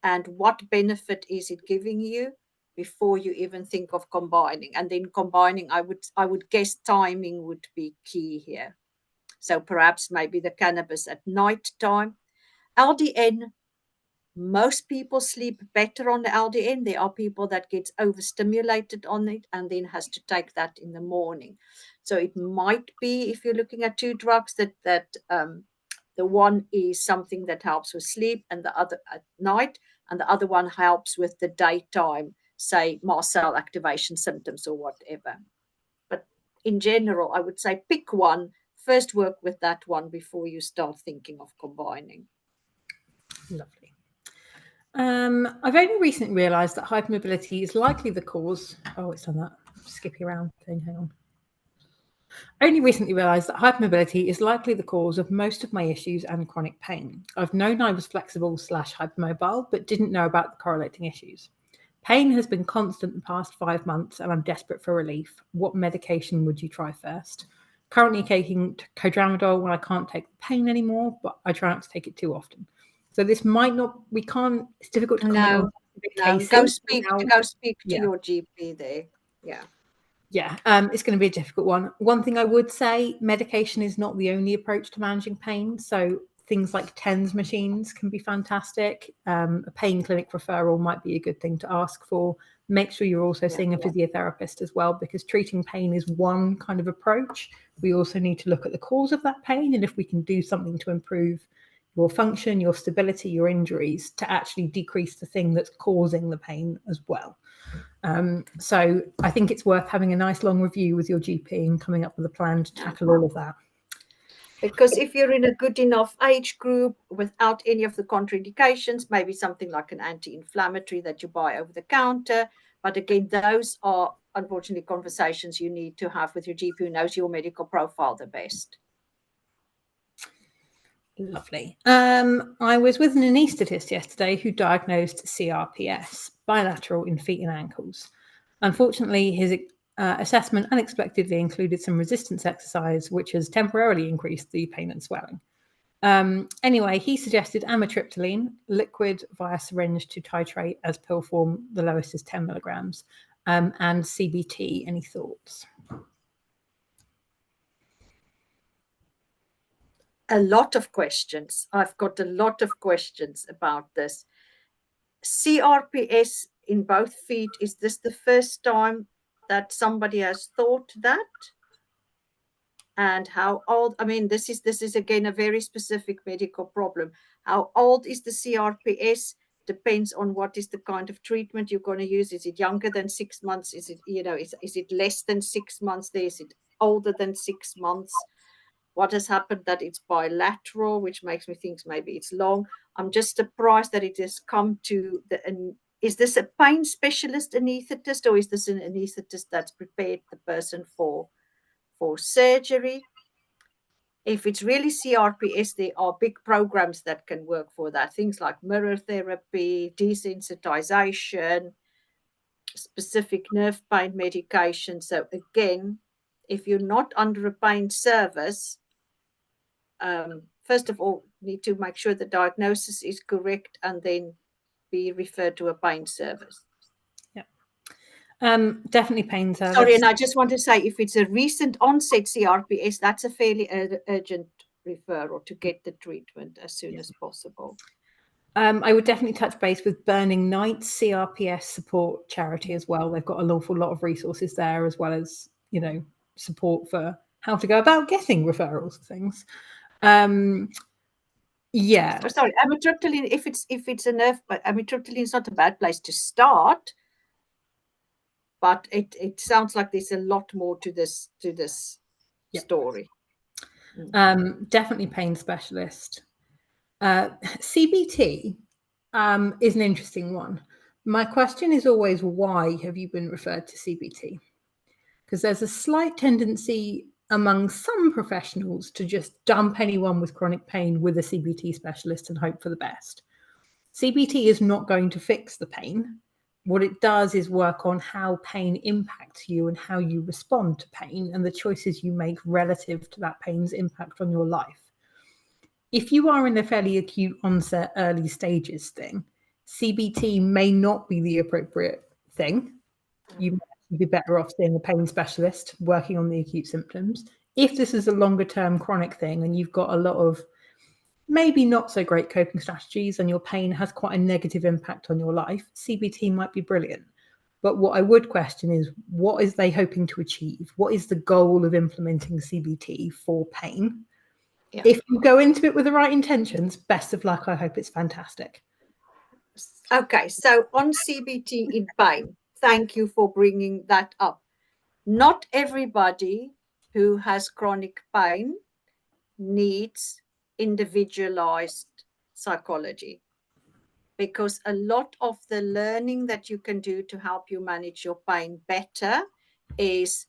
and what benefit is it giving you before you even think of combining. And then combining, I would guess timing would be key here. So perhaps maybe the cannabis at night time. LDN, most people sleep better on the LDN. There are people that gets overstimulated on it and then has to take that in the morning. So it might be, if you're looking at two drugs, that the one is something that helps with sleep and the other at night, and the other one helps with the daytime, say mast cell activation symptoms or whatever. But in general, I would say pick one, first work with that one before you start thinking of combining. Lovely. I've only recently realised that hypermobility is likely the cause. Oh, it's done that skippy around thing. Hang on. Only recently realised that hypermobility is likely the cause of most of my issues and chronic pain. I've known I was flexible / hypermobile, but didn't know about the correlating issues. Pain has been constant the past 5 months and I'm desperate for relief. What medication would you try first? Currently taking Codramidol when I can't take the pain anymore, but I try not to take it too often. So this might not, we can't, it's difficult to comment on the cases. Go speak to your GP there. Yeah, it's going to be a difficult one. One thing I would say, medication is not the only approach to managing pain. So things like TENS machines can be fantastic. A pain clinic referral might be a good thing to ask for. Make sure you're also seeing a physiotherapist as well, because treating pain is one kind of approach. We also need to look at the cause of that pain, and if we can do something to improve your function, your stability, your injuries, to actually decrease the thing that's causing the pain as well. So I think it's worth having a nice long review with your GP and coming up with a plan to tackle all of that. Because if you're in a good enough age group without any of the contraindications, maybe something like an anti-inflammatory that you buy over the counter. But again, those are unfortunately conversations you need to have with your GP who knows your medical profile the best. Lovely. I was with an anaesthetist yesterday who diagnosed CRPS, bilateral in feet and ankles. Unfortunately, his assessment unexpectedly included some resistance exercise, which has temporarily increased the pain and swelling. Anyway, he suggested amitriptyline, liquid via syringe to titrate as pill form. The lowest is 10 milligrams, and CBT. Any thoughts? A lot of questions. I've got a lot of questions about this. CRPS in both feet, is this the first time that somebody has thought that? And how old? I mean, this is again a very specific medical problem. How old is the CRPS? Depends on what is the kind of treatment you're going to use. Is it younger than 6 months? Is it, is it less than 6 months? Is it older than 6 months? What has happened that it's bilateral, which makes me think maybe it's long. I'm just surprised that it has come to is this a pain specialist anaesthetist, or is this an anaesthetist that's prepared the person for surgery? If it's really CRPS, there are big programs that can work for that. Things like mirror therapy, desensitization, specific nerve pain medication. So again, if you're not under a pain service, first of all, need to make sure the diagnosis is correct and then be referred to a pain service. Definitely pain service. Sorry, and I just want to say, if it's a recent onset CRPS, that's a fairly urgent referral to get the treatment as soon as possible. I would definitely touch base with Burning Nights CRPS support charity as well. They've got an awful lot of resources there, as well as, support for how to go about getting referrals and things. Yeah. Oh, sorry, amitriptyline, if it's a nerve, but amitriptyline is not a bad place to start. But it sounds like there's a lot more to this story. Definitely pain specialist. CBT is an interesting one. My question is always, why have you been referred to CBT? Because there's a slight tendency among some professionals to just dump anyone with chronic pain with a CBT specialist and hope for the best. CBT is not going to fix the pain. What it does is work on how pain impacts you and how you respond to pain and the choices you make relative to that pain's impact on your life. If you are in a fairly acute onset, early stages thing, CBT may not be the appropriate thing. You might be better off seeing a pain specialist working on the acute symptoms. If this is a longer term chronic thing and you've got a lot of maybe not so great coping strategies and your pain has quite a negative impact on your life, CBT might be brilliant. But what I would question is, what is they hoping to achieve? What is the goal of implementing CBT for pain? Yeah. If you go into it with the right intentions, best of luck. I hope it's fantastic. Okay, so on CBT in pain, thank you for bringing that up. Not everybody who has chronic pain needs individualized psychology. because a lot of the learning that you can do to help you manage your pain better is,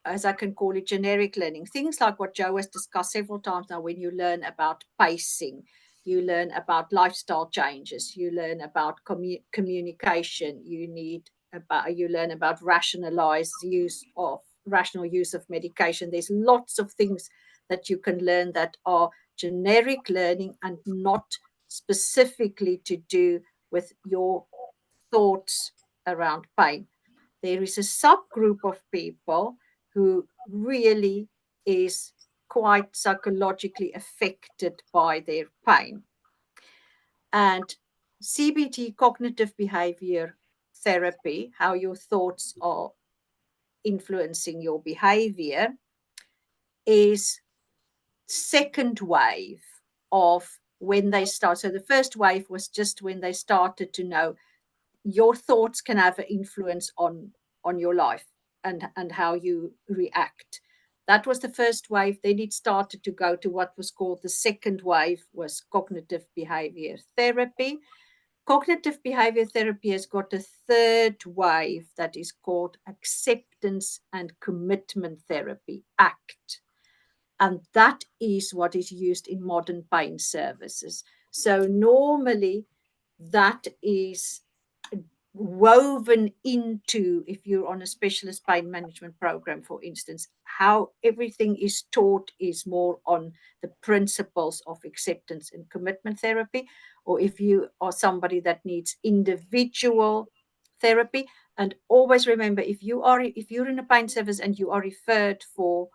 as I can call it, generic learning. Things like what Joe has discussed several times now, when you learn about pacing, you learn about lifestyle changes, you learn about communication, you learn about rational use of medication. There's lots of things that you can learn that are generic learning and not specifically to do with your thoughts around pain. There is a subgroup of people who really is quite psychologically affected by their pain. And CBT, cognitive behavior therapy, how your thoughts are influencing your behavior, is second wave of when they start. So the first wave was just when they started to know your thoughts can have an influence on your life and how you react. That was the first wave. Then it started to go to what was called the second wave, was cognitive behavior therapy. Cognitive behavior therapy has got a third wave that is called acceptance and commitment therapy, ACT. And that is what is used in modern pain services. So normally that is woven into, if you're on a specialist pain management program, for instance, how everything is taught is more on the principles of acceptance and commitment therapy. Or if you are somebody that needs individual therapy, and always remember, if you're in a pain service and you are referred for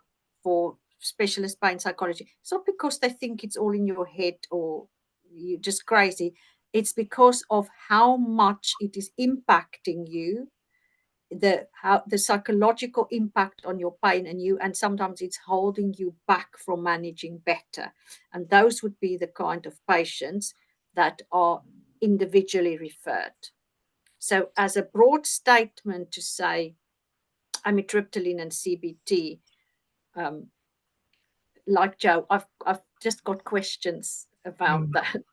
specialist pain psychology, it's not because they think it's all in your head or you're just crazy. It's because of how much it is impacting you, the psychological impact on your pain, and sometimes it's holding you back from managing better. And those would be the kind of patients that are individually referred. So as a broad statement to say amitriptyline and CBT, like Joe, I've just got questions about that.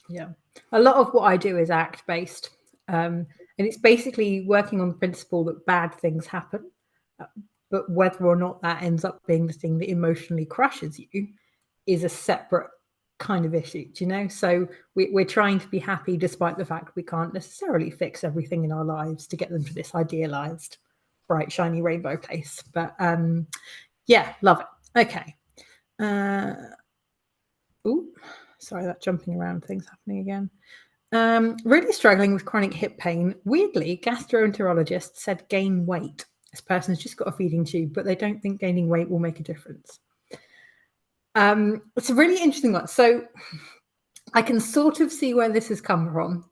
Yeah. A lot of what I do is ACT based. And it's basically working on the principle that bad things happen. But whether or not that ends up being the thing that emotionally crushes you is a separate kind of issue, do you know? So we're trying to be happy despite the fact we can't necessarily fix everything in our lives to get them to this idealized, bright, shiny rainbow place. But yeah, love it. Okay. Oh, sorry, that jumping around thing's happening again. Really struggling with chronic hip pain. Weirdly, gastroenterologist said gain weight. This person's just got a feeding tube, but they don't think gaining weight will make a difference. It's a really interesting one. So I can sort of see where this has come from,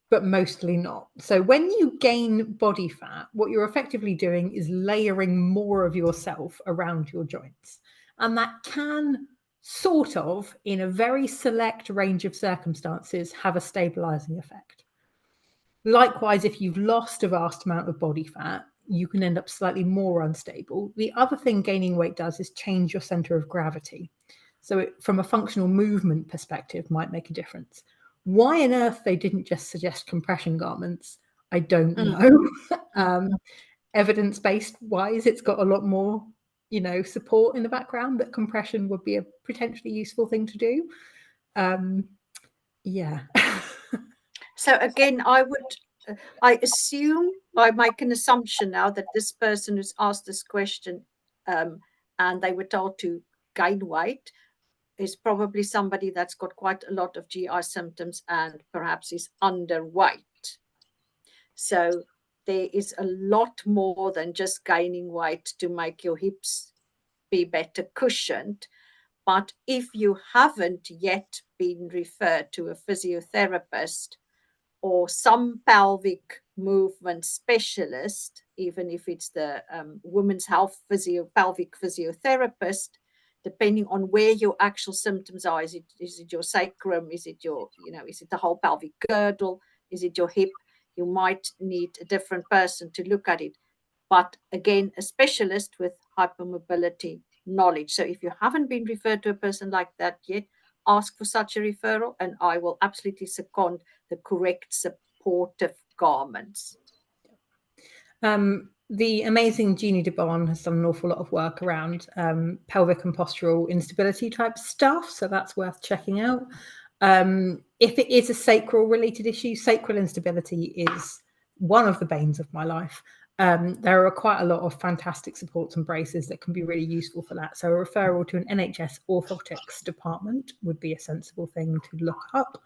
but mostly not. So when you gain body fat, what you're effectively doing is layering more of yourself around your joints. And that can sort of, in a very select range of circumstances, have a stabilizing effect. Likewise, if you've lost a vast amount of body fat, you can end up slightly more unstable. The other thing gaining weight does is change your center of gravity. So from a functional movement perspective, might make a difference. Why on earth they didn't just suggest compression garments, I don't know. Evidence-based wise, it's got a lot more, support in the background that compression would be a potentially useful thing to do. Yeah. So again, I make an assumption now that this person who's asked this question, and they were told to gain weight, is probably somebody that's got quite a lot of GI symptoms and perhaps is underweight. So there is a lot more than just gaining weight to make your hips be better cushioned. But if you haven't yet been referred to a physiotherapist or some pelvic movement specialist, even if it's the women's health pelvic physiotherapist, depending on where your actual symptoms are, is it your sacrum, is it the whole pelvic girdle, is it your hip, you might need a different person to look at it. But again, a specialist with hypermobility knowledge. So if you haven't been referred to a person like that yet, ask for such a referral, and I will absolutely second the correct supportive garments. The amazing Jeannie DeBon has done an awful lot of work around pelvic and postural instability type stuff, so that's worth checking out. If it is a sacral related issue, sacral instability is one of the banes of my life. There are quite a lot of fantastic supports and braces that can be really useful for that. So a referral to an NHS orthotics department would be a sensible thing to look up.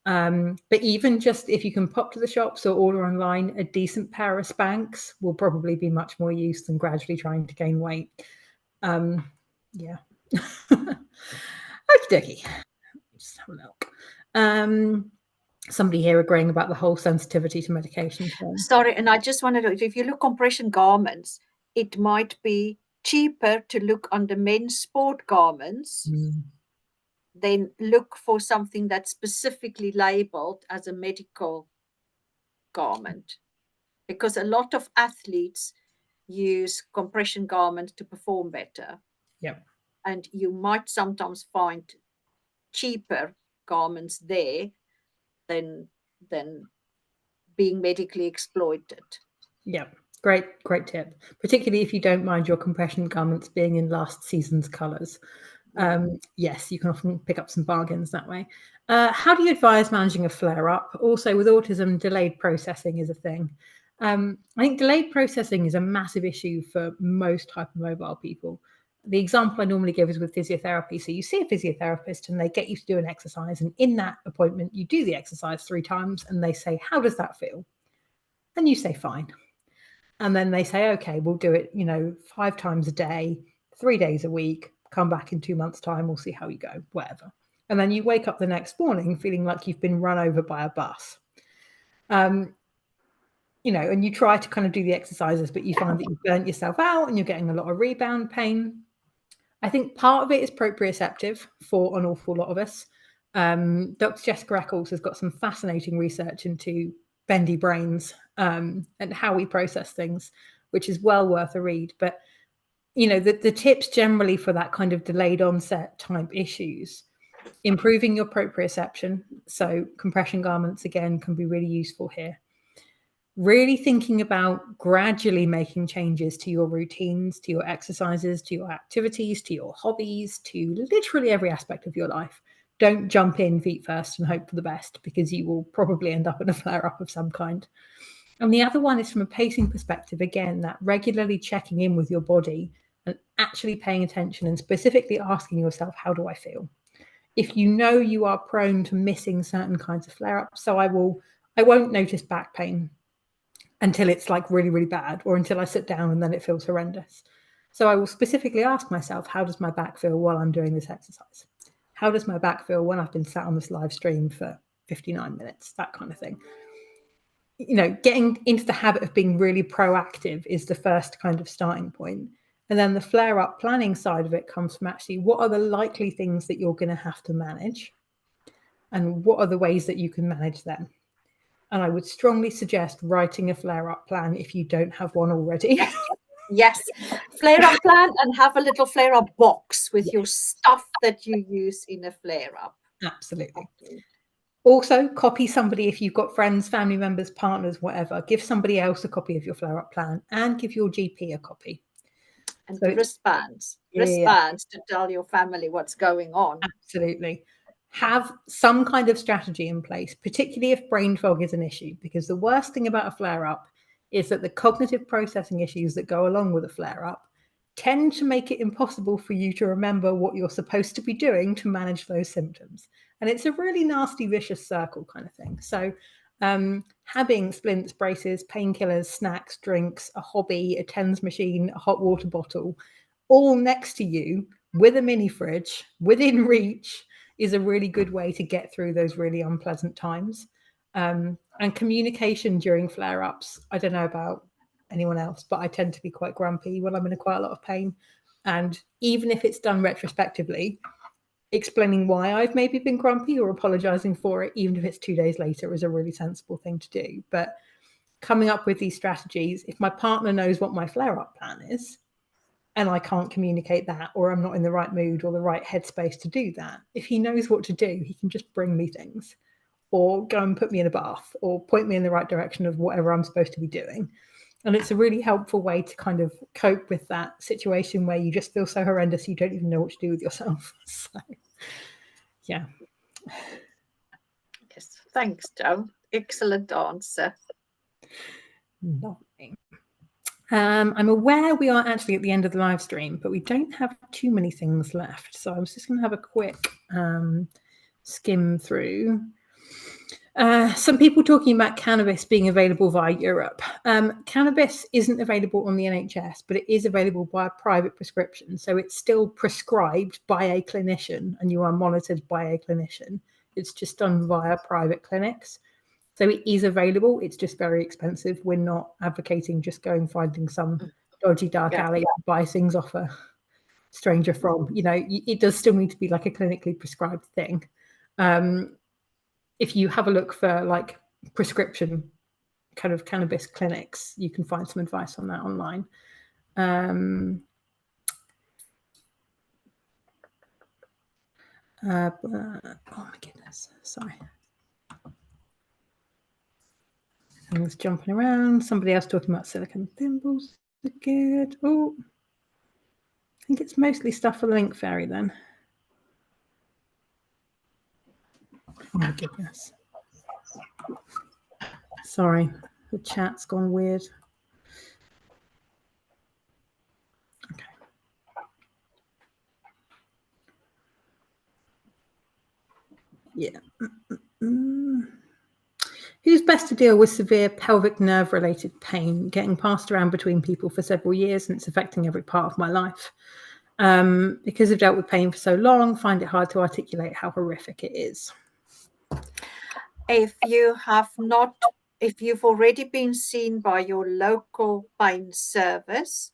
But even just if you can pop to the shops or order online, a decent pair of Spanx will probably be much more use than gradually trying to gain weight. Yeah. Okie dokie. Just have a look. Somebody here agreeing about the whole sensitivity to medication thing. Sorry, and I just wanted to, if you look compression garments, it might be cheaper to look under men's sport garments. Then look for something that's specifically labeled as a medical garment, because a lot of athletes use compression garments to perform better. Yeah. And you might sometimes find cheaper garments there than being medically exploited. Yeah. Great tip, particularly if you don't mind your compression garments being in last season's colours. Yes, you can often pick up some bargains that way. How do you advise managing a flare-up? Also, with autism, delayed processing is a thing. I think delayed processing is a massive issue for most hypermobile people. The example I normally give is with physiotherapy. So you see a physiotherapist and they get you to do an exercise, and in that appointment, you do the exercise 3 times and they say, how does that feel? And you say, fine. And then they say, okay, we'll do it, 5 times a day, 3 days a week, come back in 2 months' time, we'll see how you go, whatever. And then you wake up the next morning feeling like you've been run over by a bus. And you try to kind of do the exercises, but you find that you've burnt yourself out and you're getting a lot of rebound pain. I think part of it is proprioceptive for an awful lot of us. Dr. Jessica Eccles has got some fascinating research into bendy brains and how we process things, which is well worth a read. But, the tips generally for that kind of delayed onset type issues, improving your proprioception. So compression garments, again, can be really useful here. Really thinking about gradually making changes to your routines, to your exercises, to your activities, to your hobbies, to literally every aspect of your life. Don't jump in feet first and hope for the best, because you will probably end up in a flare-up of some kind. And the other one is from a pacing perspective, again, that regularly checking in with your body and actually paying attention and specifically asking yourself, how do I feel? If you know you are prone to missing certain kinds of flare-ups, so I won't notice back pain until it's like really, really bad, or until I sit down and then it feels horrendous. So I will specifically ask myself, how does my back feel while I'm doing this exercise? How does my back feel when I've been sat on this live stream for 59 minutes? That kind of thing. Getting into the habit of being really proactive is the first kind of starting point. And then the flare-up planning side of it comes from actually, what are the likely things that you're going to have to manage? And what are the ways that you can manage them? And I would strongly suggest writing a flare-up plan if you don't have one already. Yes, flare-up plan, and have a little flare-up box with your stuff that you use in a flare-up. Absolutely. Also, copy somebody, if you've got friends, family members, partners, whatever, give somebody else a copy of your flare-up plan and give your GP a copy. And so wristbands to tell your family what's going on. Absolutely. Have some kind of strategy in place, particularly if brain fog is an issue, because the worst thing about a flare-up is that the cognitive processing issues that go along with a flare-up tend to make it impossible for you to remember what you're supposed to be doing to manage those symptoms. And it's a really nasty, vicious circle kind of thing. So having splints, braces, painkillers, snacks, drinks, a hobby, a TENS machine, a hot water bottle, all next to you with a mini fridge within reach is a really good way to get through those really unpleasant times. And communication during flare-ups, I don't know about anyone else, but I tend to be quite grumpy when I'm in quite a lot of pain. And even if it's done retrospectively, explaining why I've maybe been grumpy or apologizing for it, even if it's 2 days later, is a really sensible thing to do. But coming up with these strategies, if my partner knows what my flare-up plan is, and I can't communicate that, or I'm not in the right mood or the right headspace to do that, if he knows what to do, he can just bring me things, or go and put me in a bath, or point me in the right direction of whatever I'm supposed to be doing. And it's a really helpful way to kind of cope with that situation where you just feel so horrendous you don't even know what to do with yourself. So, yeah. Yes, thanks, Jo. Excellent answer. Lovely. I'm aware we are actually at the end of the live stream, but we don't have too many things left. So I was just going to have a quick skim through. Some people talking about cannabis being available via Europe. Cannabis isn't available on the NHS, but it is available by a private prescription. So it's still prescribed by a clinician and you are monitored by a clinician. It's just done via private clinics. So it is available. It's just very expensive. We're not advocating just going finding some dodgy dark alley to buy things off a stranger from. You know, it does still need to be like a clinically prescribed thing. If you have a look for like prescription kind of cannabis clinics, you can find some advice on that online. Oh my goodness, sorry. I was jumping around. Somebody else talking about silicone thimbles. Good. Oh, I think it's mostly stuff for the Link Fairy then. Oh my goodness. Sorry, the chat's gone weird. Okay. Yeah. Who's best to deal with severe pelvic nerve related pain, getting passed around between people for several years, and it's affecting every part of my life? Because I've dealt with pain for so long, find it hard to articulate how horrific it is. If you've already been seen by your local pain service,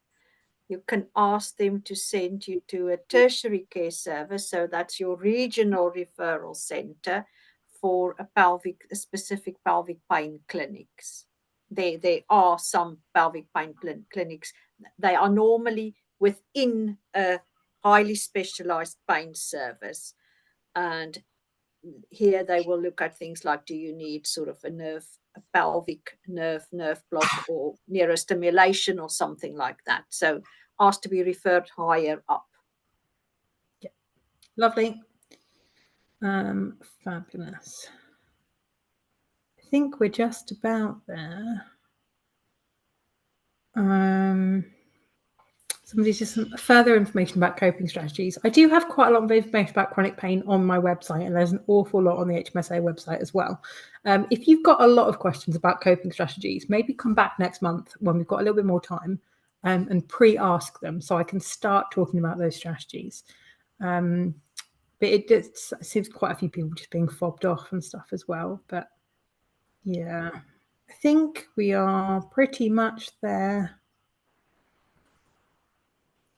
you can ask them to send you to a tertiary care service. So that's your regional referral center for a specific pelvic pain clinics. There are some pelvic pain clinics. They are normally within a highly specialized pain service. And here they will look at things like, do you need sort of a pelvic nerve block or neurostimulation or something like that. So asked to be referred higher up. Yeah. Lovely. Fabulous. I think we're just about there. Somebody's just some further information about coping strategies. I do have quite a lot of information about chronic pain on my website, and there's an awful lot on the HMSA website as well. If you've got a lot of questions about coping strategies, maybe come back next month when we've got a little bit more time and pre-ask them so I can start talking about those strategies. But it seems quite a few people just being fobbed off and stuff as well. But yeah, I think we are pretty much there.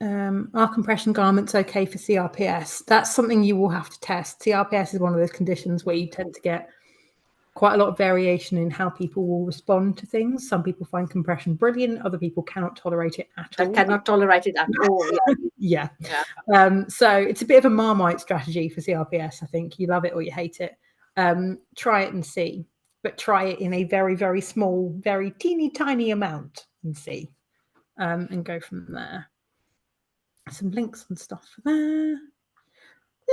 Are compression garments okay for CRPS? That's something you will have to test. CRPS is one of those conditions where you tend to get quite a lot of variation in how people will respond to things. Some people find compression brilliant. Other people cannot tolerate it at all. I cannot tolerate it at all. Yeah. So it's a bit of a Marmite strategy for CRPS. I think you love it or you hate it. Try it and see, but try it in a very, very small, very teeny tiny amount and see, and go from there. Some links and stuff for there.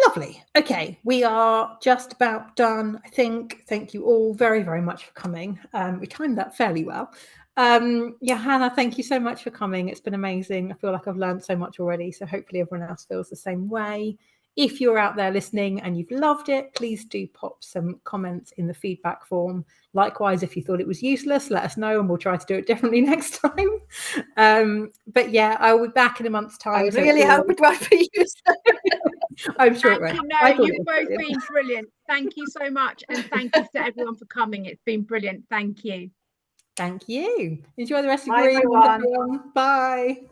Lovely. Okay, we are just about done, I think. Thank you all very, very much for coming. We timed that fairly well. Johanna, thank you so much for coming. It's been amazing. I feel like I've learned so much already, so hopefully everyone else feels the same way. If you're out there listening and you've loved it, please do pop some comments in the feedback form. Likewise, if you thought it was useless, let us know and we'll try to do it differently next time. But yeah, I'll be back in a month's time. I really hope it won't be useless. I'm sure it will. No, you've both been brilliant. Thank you so much. And thank you to everyone for coming. It's been brilliant. Thank you. Thank you. Enjoy the rest of your evening. Bye.